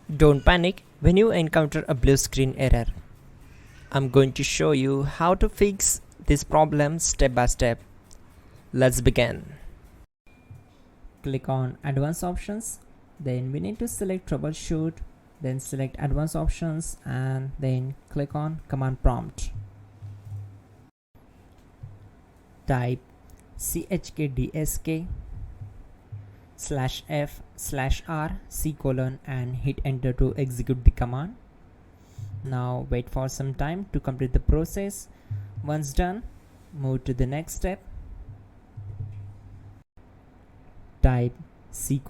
Don't panic when you encounter a blue screen error. I'm going to show you how to fix this problem step by step. Let's begin. Click on Advanced Options, then we need to select Troubleshoot, then select Advanced Options and then click on Command Prompt. Type chkdsk/f/r:" and hit enter to execute the command. Now wait for some time to complete the process. Once done, move to the next step. Type C:,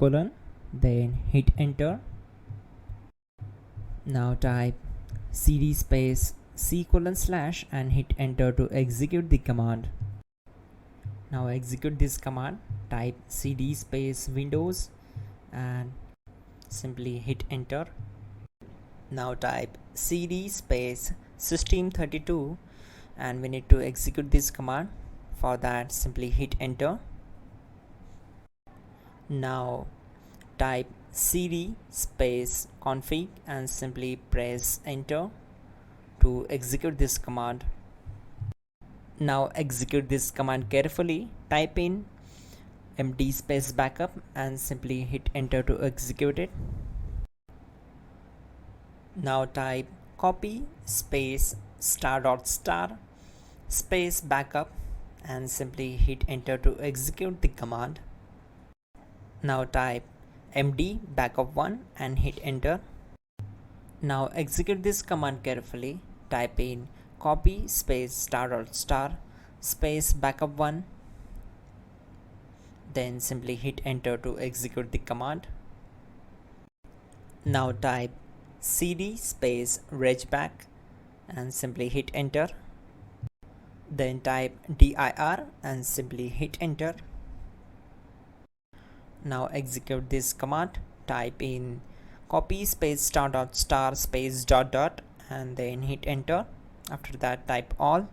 then hit enter. Now type cd space C:/ and hit enter to execute the command. Now execute this command. Type cd space Windows and simply hit enter. Now type cd space System32 and we need to execute this command. For that, simply hit enter. Now type cd space config and simply press enter to execute this command. Now execute this command carefully. Type in md space backup and simply hit enter to execute it. Now type copy space *** space backup and simply hit enter to execute the command. Now type md backup1 and hit enter. Now execute this command carefully. Type in copy space *** space backup1, then simply hit enter to execute the command. Now type cd space regback and simply hit enter. Then type dir and simply hit enter. Now execute this command. Type in copy space *** space ... and then hit enter. After that, type all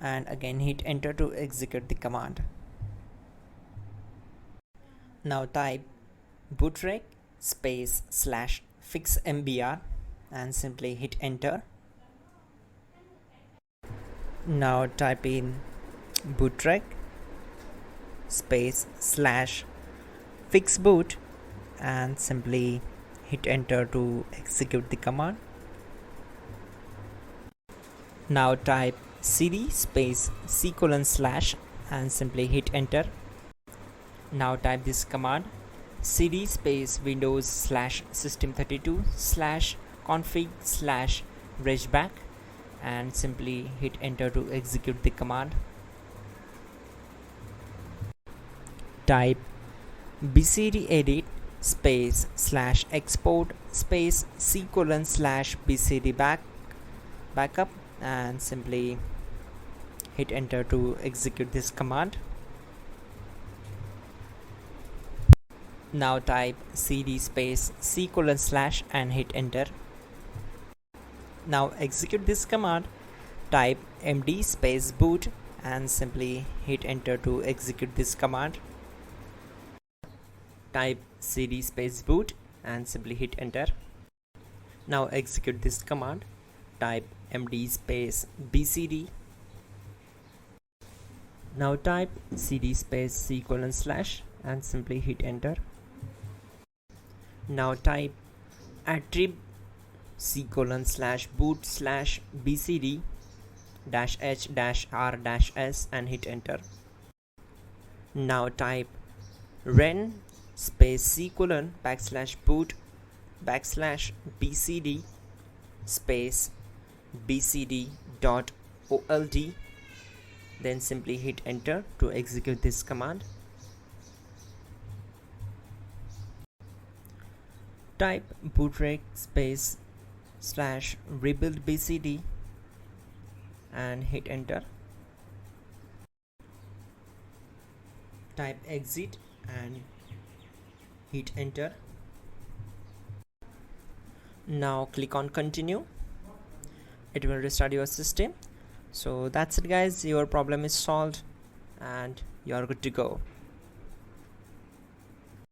and again hit enter to execute the command. Now type bootrec space /fixmbr and simply hit enter. Now type in bootrec space /fixboot and simply hit enter to execute the command. Now type cd space C:/ and simply hit enter. Now type this command cd space Windows /System32 /config /regback and simply hit enter to execute the command. Type bcd edit space /export space C:/ /bcd backup and simply hit enter to execute this command. Now type cd space C:/ and hit enter. Now execute this command. Type md space boot and simply hit enter to execute this command. Type cd space boot and simply hit enter. Now execute this command. Type md space bcd. Now type cd space C:/ and simply hit enter. Now type attrib C:/boot /bcd -h-r-s and hit enter. Now type ren space C:/ \boot \bcd space bcd.old, then simply hit enter to execute this command. Type bootrec space /rebuild bcd and hit enter. Type exit and hit enter. Now click on continue. It will restart your system. So that's it guys, your problem is solved and you are good to go.